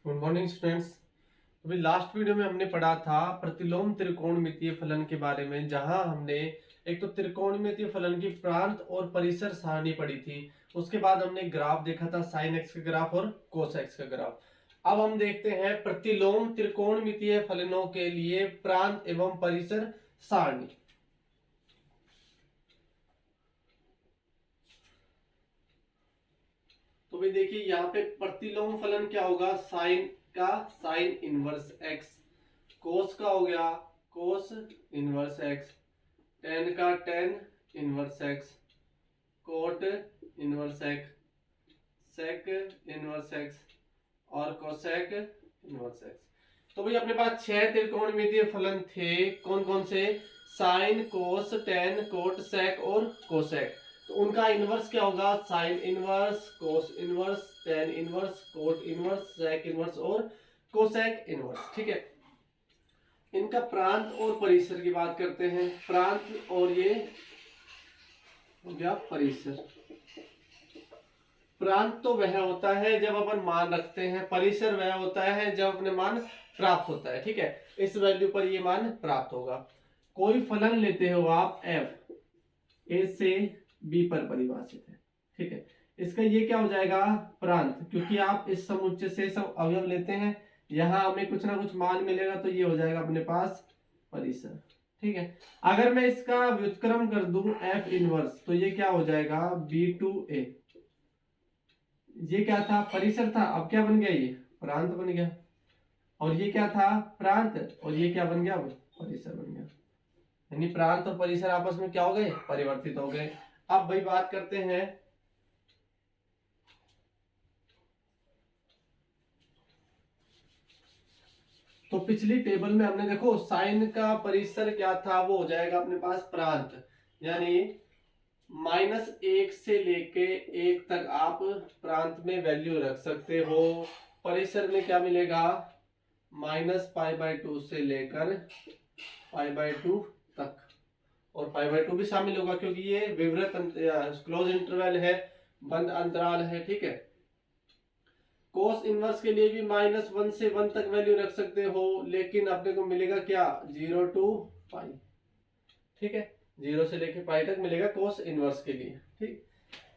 Good morning students. अभी last video में हमने पढ़ा था प्रतिलोम त्रिकोणमितीय फलन के बारे में, जहां हमने एक तो त्रिकोणमितीय फलन की प्रांत और परिसर सारणी पढ़ी थी। उसके बाद हमने ग्राफ देखा था, साइन एक्स का ग्राफ और कोस एक्स का ग्राफ। अब हम देखते हैं प्रतिलोम त्रिकोणमितीय फलनों के लिए प्रांत एवं परिसर सारणी। तो भी देखिए यहाँ पे प्रतिलोम फलन क्या होगा, साइन का साइन इनवर्स एक्स, कोस का हो गया कोस इनवर्स एक्स, टेन का tan inverse x, cot inverse x, sec inverse x और कोसेक इनवर्स एक्स। तो भाई अपने पास 6 त्रिकोणमितीय फलन थे। कौन कौन से? Sine, cos, tan, cot, sec और कोसेक। तो उनका इनवर्स क्या होगा? Sine inverse, cos inverse, tan inverse, cot inverse, sec inverse और कोसेक इनवर्स। ठीक है। इनका प्रांत और परिसर की बात करते हैं। प्रांत और ये हो गया परिसर। प्रांत तो वह होता है जब अपन मान रखते हैं, परिसर वह होता है जब अपने मान प्राप्त होता है। ठीक है, इस वैल्यू पर ये मान प्राप्त होगा। कोई फलन लेते हो आप f, a से b पर परिभाषित है। ठीक है, इसका ये क्या हो जाएगा? प्रांत, क्योंकि आप इस समुच्चय से सब अवयव लेते हैं, यहां हमें कुछ ना कुछ मान मिलेगा, तो ये हो जाएगा अपने पास परिसर। ठीक है, अगर मैं इसका व्युत्क्रम कर दूं f इनवर्स, तो ये क्या हो जाएगा? b2a। ये क्या था? परिसर था। अब क्या बन गया? ये प्रांत बन गया। और ये क्या था? प्रांत। और ये क्या बन गया? अब परिसर बन गया। यानी प्रांत और परिसर आपस में क्या हो गए? परिवर्तित हो गए। अब भाई बात करते हैं तो पिछली टेबल में हमने देखो साइन का परिसर क्या था, वो हो जाएगा अपने पास प्रांत। यानी -1 से लेके 1 तक आप प्रांत में वैल्यू रख सकते हो। परिसर में क्या मिलेगा? -π/2 से लेकर π/2 तक, और π/2 भी शामिल होगा क्योंकि ये विवृत क्लोज इंटरवल है, बंद अंतराल है। ठीक है। कोस इनवर्स के लिए भी -1 से 1 तक वैल्यू रख सकते हो, लेकिन अपने को मिलेगा क्या? 0 to π। ठीक है, 0 से लेके पाई तक मिलेगा कोस इनवर्स के लिए। ठीक,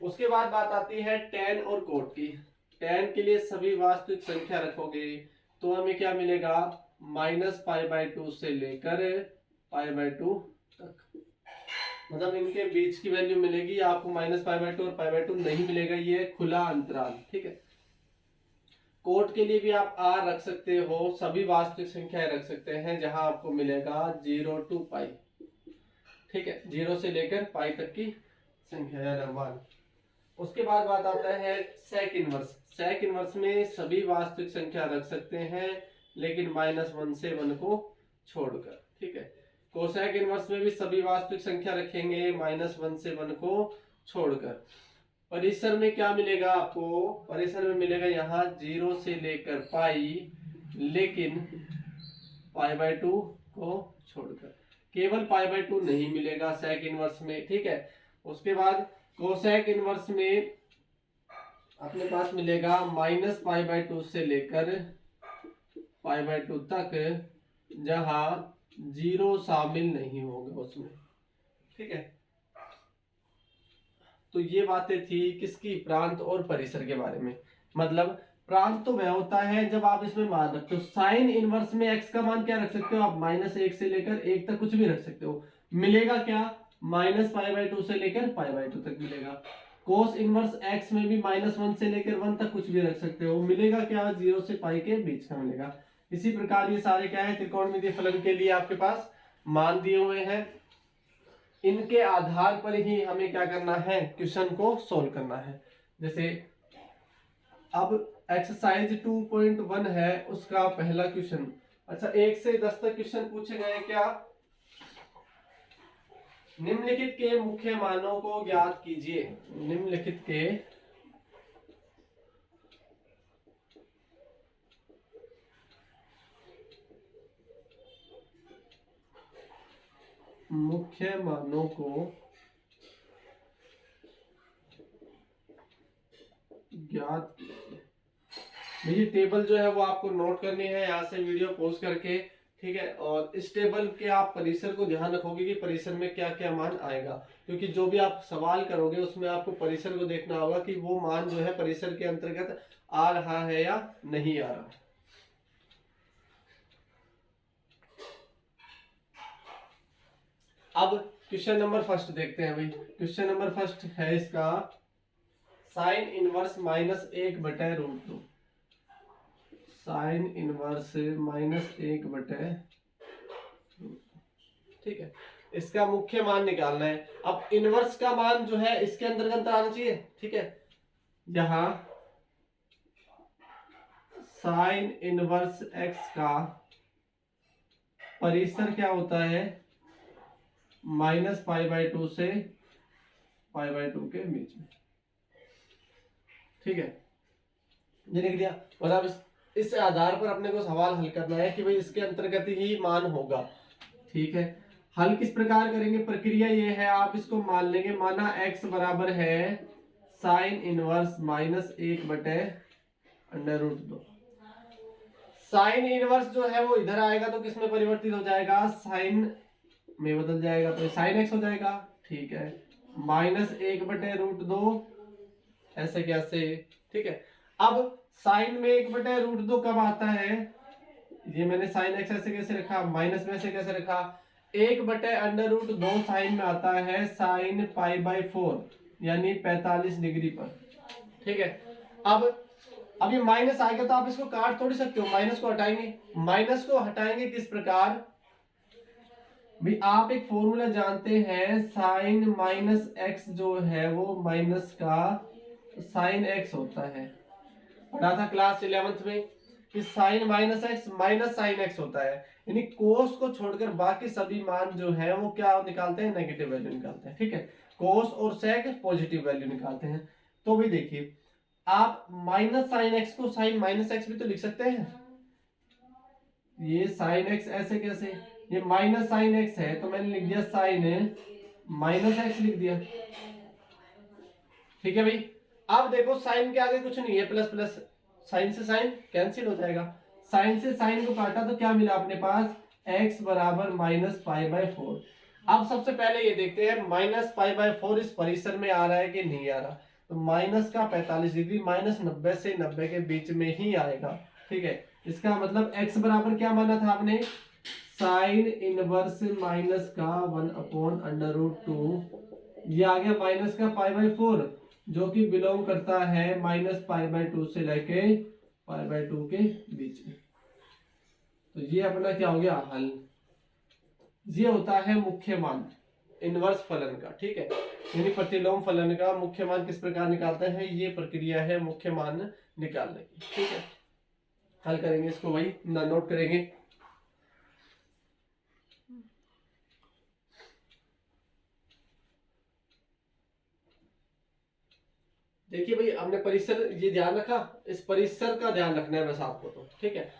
उसके बाद बात आती है टेन और कोट की। टेन के लिए सभी वास्तविक संख्या रखोगे तो हमें क्या मिलेगा? -π/2 से लेकर π/2 तक। मतलब इनके बीच की वैल्यू मिलेगी आपको -π/2 और π/2 नहीं मिलेगा, ये खुला अंतराल। ठीक है। कोट के लिए भी आप r रख सकते हो, सभी वास्तविक संख्याएं रख सकते हैं, जहां आपको मिलेगा 0 to π। ठीक है, 0 से लेकर पाई तक की संख्या या नंबर। उसके बाद बात आता है सेक इनवर्स। सेक इनवर्स में सभी वास्तविक संख्या रख सकते हैं, लेकिन -1 से 1 को छोड़कर। ठीक है। कोसेक इनवर्स में भी सभी वास्तविक संख्या रखेंगे, -1 से 1 को छोड़कर। परिसर में क्या मिलेगा आपको? परिसर में मिलेगा यहाँ 0 से लेकर पाई, लेकिन π/2 को छोड़कर। केवल π/2 नहीं मिलेगा सेक इनवर्स में। ठीक है। उसके बाद कोसेक इनवर्स में अपने पास मिलेगा -π/2 से लेकर π/2 तक, जहां 0 शामिल नहीं होगा उसमें। ठीक है। तो ये बातें थी किसकी? प्रांत और परिसर के बारे में। मतलब प्रांत तो वह होता है जब आप इसमें मान रखते हो। साइन इनवर्स में x का मान क्या रख सकते हो आप? -1 से लेकर 1 तक कुछ भी रख सकते हो, मिलेगा क्या? -π/2 से लेकर π/2 तक मिलेगा। कोस इनवर्स x में भी -1 से लेकर 1 तक कुछ भी रख सकते हो, मिलेगा क्या? 0 से π के बीच का मिलेगा। इसी प्रकार ये सारे क्या है? त्रिकोणमितीय फलन के लिए आपके पास मान दिए हुए हैं। इनके आधार पर ही हमें क्या करना है? क्वेश्चन को सोल्व करना है। जैसे अब एक्सरसाइज 2.1 है, उसका पहला क्वेश्चन। अच्छा, 1 से 10 तक क्वेश्चन पूछे गए क्या? निम्नलिखित के मुख्य मानों को ज्ञात कीजिए। निम्नलिखित के मुख्य मानों को ज्ञात कीजिए। ये टेबल जो है वो आपको नोट करनी है यहाँ से वीडियो पॉज करके, ठीक है। और इस टेबल के आप परिसर को ध्यान रखोगे कि परिसर में क्या क्या मान आएगा, क्योंकि जो भी आप सवाल करोगे उसमें आपको परिसर को देखना होगा कि वो मान जो है परिसर के अंतर्गत आ रहा है या नहीं आ रहा। अब क्वेश्चन नंबर फर्स्ट देखते हैं भाई। क्वेश्चन नंबर फर्स्ट है इसका साइन इनवर्स -1/√2। साइन इनवर्स -1/, ठीक है। इसका मुख्य मान निकालना है। अब इनवर्स का मान जो है इसके अंतर्गत आना चाहिए, ठीक है। यहां साइन इनवर्स x का परिसर क्या होता है, -π/2 से π/2 के बीच में, ठीक है। ये लिख दिया। और अब इस आधार पर अपने को सवाल हल करना है कि भाई इसके अंतर्गत ही मान होगा, ठीक है। हल किस प्रकार करेंगे, प्रक्रिया ये है, आप इसको मान लेंगे, माना x बराबर है साइन इनवर्स -1/√2। साइन इनवर्स जो है वो इधर आएगा तो किस में परिवर्तित हो जाएगा, साइन में बदल जाएगा, तो साइन x हो जाएगा, ठीक है। -1/√2 ऐसे कैसे, ठीक है। अब साइन में 1/√2 कब आता है, ये मैंने साइन x ऐसे कैसे रखा, माइनस में से कैसे रखा, 1/√2 साइन में आता है साइन π/4 यानी 45 डिग्री पर, ठीक है। अब ये माइनस आएगा तो आप इसको काट थोड़ी सकते हो, माइनस को हटाएंगे। माइनस को हटाएंगे किस प्रकार भी, आप एक फॉर्मूला जानते हैं, साइन -x जो है वो माइनस का साइन x होता है, पढ़ा था क्लास 11th में कि sine -x minus sine x होता है, यानी कोस को छोड़कर बाकी सभी मान जो है वो क्या निकालते हैं, नेगेटिव वैल्यू निकालते हैं, ठीक है। कोस और सेक पॉजिटिव वैल्यू निकालते हैं। तो भी देखिए, आप माइनस साइन x को साइन -x भी तो लिख सकते हैं। ये साइन x ऐसे कैसे, ये माइनस साइन x है तो मैंने लिख दिया साइन -x लिख दिया, ठीक है भाई। अब देखो साइन के आगे कुछ नहीं है, प्लस प्लस, साइन से साइन कैंसिल हो जाएगा, साइन से साइन को काटा तो क्या मिला अपने पास, x बराबर -π/4। अब सबसे पहले ये देखते हैं -π/4 इस परिसर में आ रहा है कि नहीं आ रहा, तो माइनस का 45 डिग्री -90 से 90 के बीच में ही आएगा, ठीक है। इसका मतलब x बराबर क्या माना था आपने, साइन इनवर्स माइनस का 1/√2, ये आ गया माइनस का π/4 जो कि बिलोंग करता है -π/2 से लेके π/2 के बीच में। तो ये अपना क्या हो गया, हल। ये होता है मुख्य मान इनवर्स फलन का, ठीक है। यानी प्रतिलोम फलन का मुख्य मान किस प्रकार निकालते हैं, ये प्रक्रिया है मुख्य मान निकालने की, ठीक है। हल करेंगे इसको भाई, नोट करेंगे। देखिए भाई, हमने परिसर ये ध्यान रखा, इस परिसर का ध्यान रखना है बस आपको, तो ठीक है।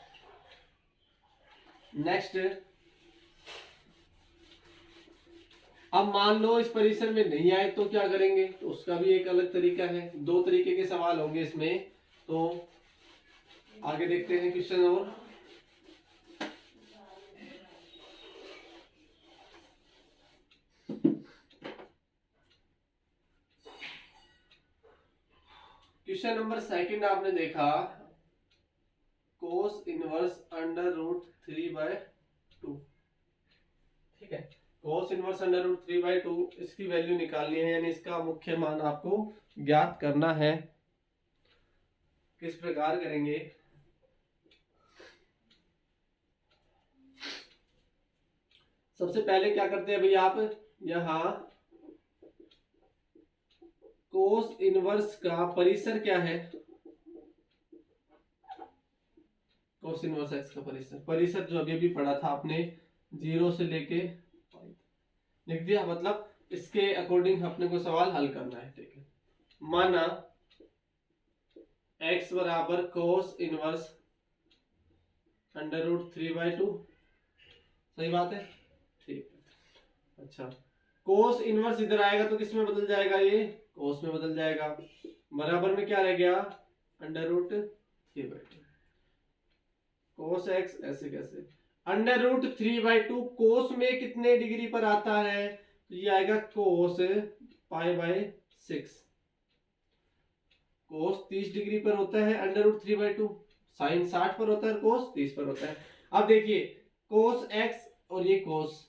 नेक्स्ट, अब मान लो इस परिसर में नहीं आए तो क्या करेंगे, तो उसका भी एक अलग तरीका है। दो तरीके के सवाल होंगे इसमें, तो आगे देखते हैं क्वेश्चन। और क्वेश्चन नंबर सेकंड आपने देखा, कोस इनवर्स √3/2, ठीक है। कोस इनवर्स √3/2 इसकी वैल्यू निकालनी है, यानी इसका मुख्य मान आपको ज्ञात करना है। किस प्रकार करेंगे, सबसे पहले क्या करते हैं भाई, आप यहां कोस इनवर्स का परिसर क्या है, कोस इनवर्स एक्स का परिसर जो अभी भी पढ़ा था आपने, 0 से लेके लिख दिया। मतलब इसके अकॉर्डिंग अपने को सवाल हल करना है, ठीक है। माना x बराबर कोस इनवर्स √3/2, सही बात है, ठीक है। अच्छा, कोस इनवर्स इधर आएगा तो किस में बदल जाएगा, ये कोस में बदल जाएगा, बराबर में क्या रह गया, √3/2। कोस एक्स ऐसे कैसे, अंडर रूट 3/2 कोस में कितने डिग्री पर आता है, तो ये आएगा कोस पाई बाय 6। कोस 30 डिग्री पर होता है अंडर रूट 3/2, साइन 60 पर होता है, कोस 30 पर होता है। अब देखिए कोस एक्स और ये कोस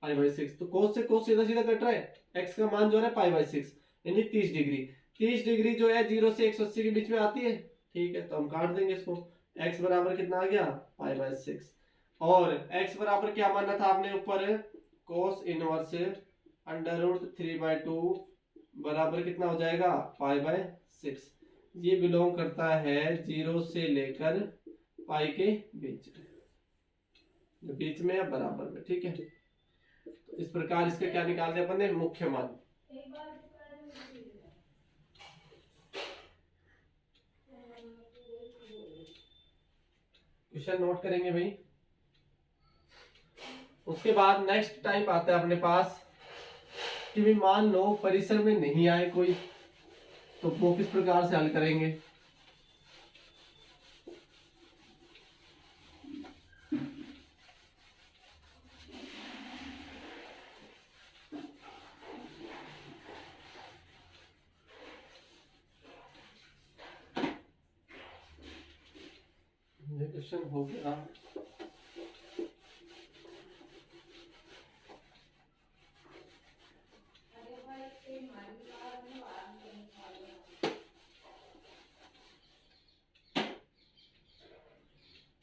पाई बाय 6, तो कोस से कोस सीधा सीधा कट रहा है, एक्स का मान जो है पाई बाय 6 यानी 30 डिग्री। 30 डिग्री जो है 0 से 180 के बीच में आती है, ठीक है, तो हम काट देंगे इसको। x बराबर कितना आ गया, पाई बाय 6, और x बराबर क्या माना था आपने ऊपर, कोस इनवर्स अंडर रूट 3/2 बराबर कितना हो जाएगा, पाई बाय 6। ये बिलोंग करता है 0 से लेकर पाई के बीच में या बराबर में, ठीक है। तो इस प्रकार इसका क्या निकाल दिया अपन ने, मुख्य मान। क्वेश्चन नोट करेंगे भाई। उसके बाद नेक्स्ट टाइप आता है अपने पास कि भी मान लो परिसर में नहीं आए कोई, तो वो किस प्रकार से हल करेंगे। ये क्वेश्चन हो गया।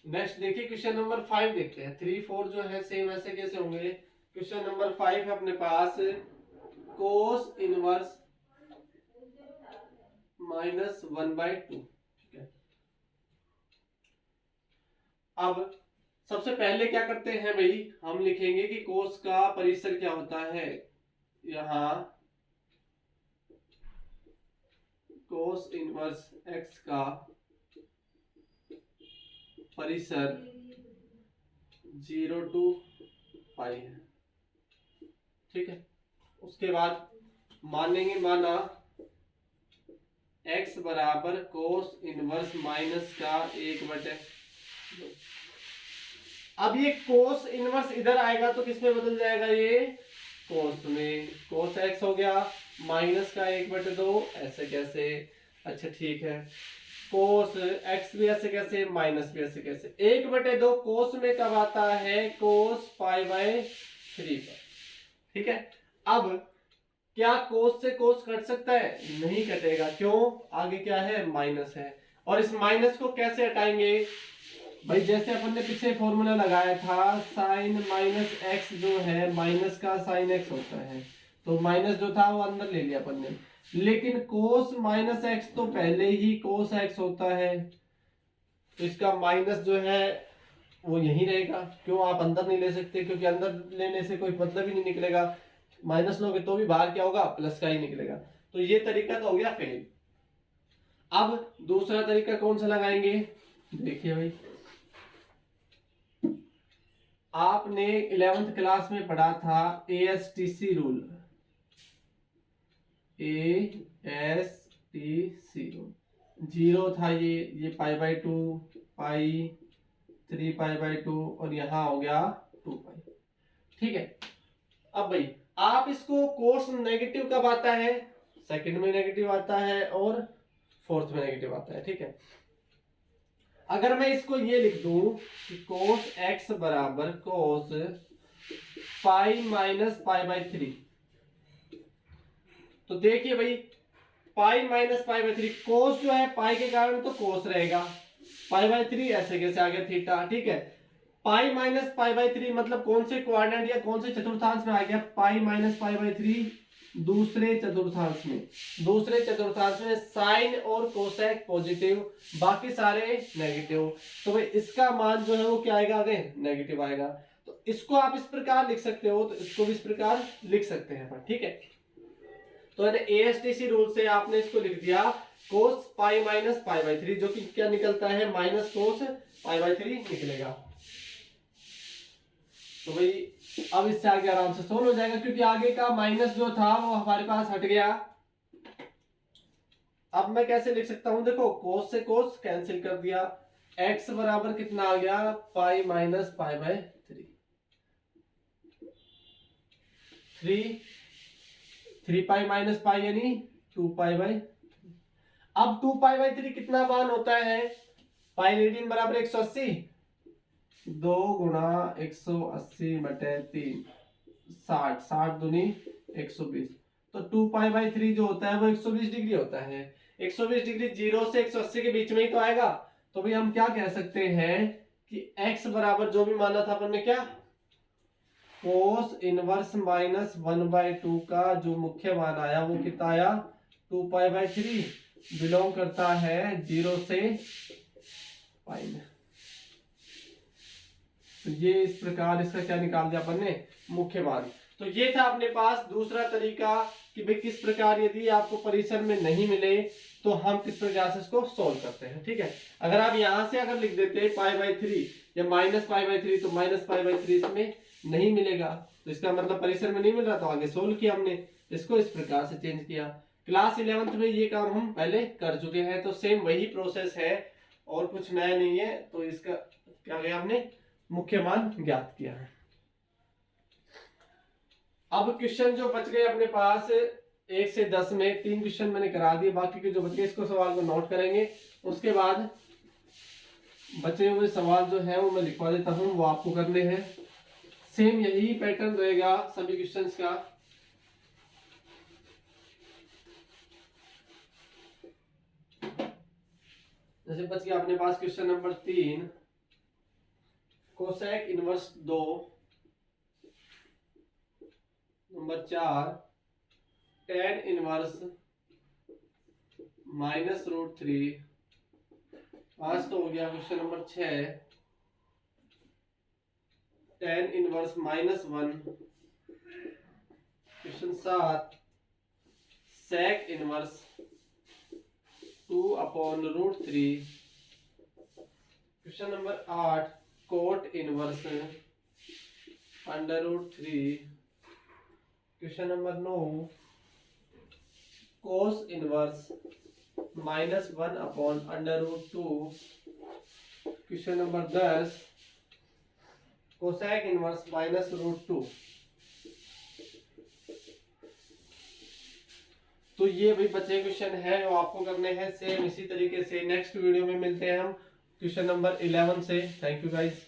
नेक्स्ट देखिए क्वेश्चन नंबर 5 देखते हैं। 3 4 जो है सेम ऐसे कैसे होंगे। क्वेश्चन नंबर 5 है अपने पास, कोस इनवर्स -1/2, ठीक है। अब सबसे पहले क्या करते हैं भाई, हम लिखेंगे कि कोस का परिसर क्या होता है। यहां कोस इनवर्स x का परिसर 0 to पाई है, ठीक है। उसके बाद मानेंगे, माना x बराबर कोस इनवर्स माइनस का 1/2। अब ये कोस इनवर्स इधर आएगा तो किसमें बदल जाएगा, ये कोस में, कोस x हो गया माइनस का 1/2, ऐसे कैसे, अच्छा ठीक है। कोस x भी ऐसे कैसे, माइनस भी ऐसे कैसे। 1/2 कोस में कब आता है, कोस पाई बाय 3 पर, ठीक है। अब क्या कोस से कोस कट सकता है, नहीं कटेगा, क्यों, आगे क्या है, माइनस है। और इस माइनस को कैसे हटाएंगे भाई, जैसे अपन ने पीछे फॉर्मूला लगाया था, साइन माइनस एक्स जो है माइनस का साइन एक्स होता है, तो माइनस जो था वो अंदर ले लिया अपन ने। लेकिन कोस माइनस एक्स तो पहले ही कोस एक्स होता है, तो इसका माइनस जो है वो यही रहेगा। क्यों, आप अंदर नहीं ले सकते, क्योंकि अंदर लेने से कोई मतलब ही नहीं निकलेगा। माइनस लोगे तो भी बाहर क्या होगा, प्लस का ही निकलेगा। तो ये तरीका तो हो गया फेल। अब दूसरा तरीका कौन सा लगाएंगे, देखिए भाई, आपने 11th क्लास में पढ़ा था ASTC रूल, ASTC रूल। 0 था ये pi by 2, pi 3 pi by 2, और यहां हो गया 2 पाई, ठीक है। अब भाई आप इसको कोस नेगेटिव कब आता है, सेकंड में नेगेटिव आता है और फोर्थ में नेगेटिव आता है, ठीक है। अगर मैं इसको ये लिख दूं कि कोस x बराबर कोस पाई माइनस पाई बाय 3, तो देखिए भाई पाई माइनस पाई बाय 3, कोस जो है पाई के कारण तो कोस रहेगा, पाई बाय 3 ऐसे कैसे आ गया थीटा, ठीक है। पाई माइनस पाई बाय 3 मतलब कौन से क्वाड्रेंट या कौन से चतुर्थांश में आ गया, पाई माइनस पाई बाय 3 दूसरे चतुर्थांश में। दूसरे चतुर्थांश में साइन और कोसेक पॉजिटिव, बाकी सारे नेगेटिव, तो भाई इसका मान जो है वो क्या आएगा, आगे नेगेटिव आएगा। तो इसको आप इस प्रकार लिख सकते हो, तो इसको भी इस प्रकार लिख सकते हैं, ठीक है। तो ASTC रूल से आपने इसको लिख दिया कोस पाई माइनस पाई बाय 3, जो कि क्या निकलता है, माइनस कोस पाई बाय 3 निकलेगा। तो भाई अब इससे आगे आराम से सोल्व हो जाएगा, क्योंकि आगे का माइनस जो था वो हमारे पास हट गया। अब मैं कैसे लिख सकता हूं, देखो कोस से कोस कैंसिल कर दिया, x बराबर कितना आ गया, pi minus pi by 3 pi minus pi यानी 2 पाई बाय। अब 2 पाई बाय 3 कितना मान होता है, पाई रेडियन बराबर 180, 2 गुणा 180 बटे 3, 60, 60 दूनी 120। तो 2 पाई बाय 3 जो होता है वो 120 डिग्री होता है। 120 डिग्री 0 से 180 के बीच में ही तो आएगा। तो भाई हम क्या कह सकते हैं कि x बराबर जो भी माना था अपन ने, क्या कोस इनवर्स माइनस 1/2 का जो मुख्य मान आया वो कितना आया, 2 पाई बाय 3, बिलोंग करता है 0 से पाई में। तो ये इस प्रकार इसका क्या निकाल दिया अपन ने, मुख्य मान। तो ये था अपने पास दूसरा तरीका कि भाई किस प्रकार यदि आपको परिसर में नहीं मिले तो हम किस प्रकार से इसको सोल्व करते हैं। ठीक है, अगर आप यहां से अगर लिख देते पाई बाय 3 या माइनस पाई बाय 3, तो माइनस पाई बाय 3 इसमें नहीं मिलेगा, तो इसका मतलब परिसर में नहीं मिल रहा, तो आगे सोल्व किया हमने, इसको इस प्रकार से चेंज किया। क्लास 11th में ये काम हम पहले कर चुके हैं, तो सेम वही प्रोसेस है और कुछ नया नहीं है। तो इसका क्या किया हमने, मुख्य मान ज्ञात किया है। अब क्वेश्चन जो बच गए अपने पास 1 से 10 में 3 क्वेश्चन मैंने करा दिए, बाकी के जो बचे इसको सवाल को नोट करेंगे, उसके बाद बचे हुए सवाल जो है वो मैं लिखवा देता हूं, वो आपको करने हैं। सेम यही पैटर्न रहेगा सभी क्वेश्चंस का। जैसे बच गया अपने पास question number 3, cosec inverse 2, number 4 tan inverse minus root 3, 5 तो हो गया। Question number 6 tan inverse -1, question 7 sec inverse 2/√3, question number 8 cot inverse √3, question number 9 cos inverse -1/√2, question number 10 cosec inverse -√2। तो ये भी बचे क्वेश्चन है जो आपको करने हैं। सेम इसी तरीके से नेक्स्ट वीडियो में मिलते हैं हम क्वेश्चन नंबर 11 से। Thank you guys.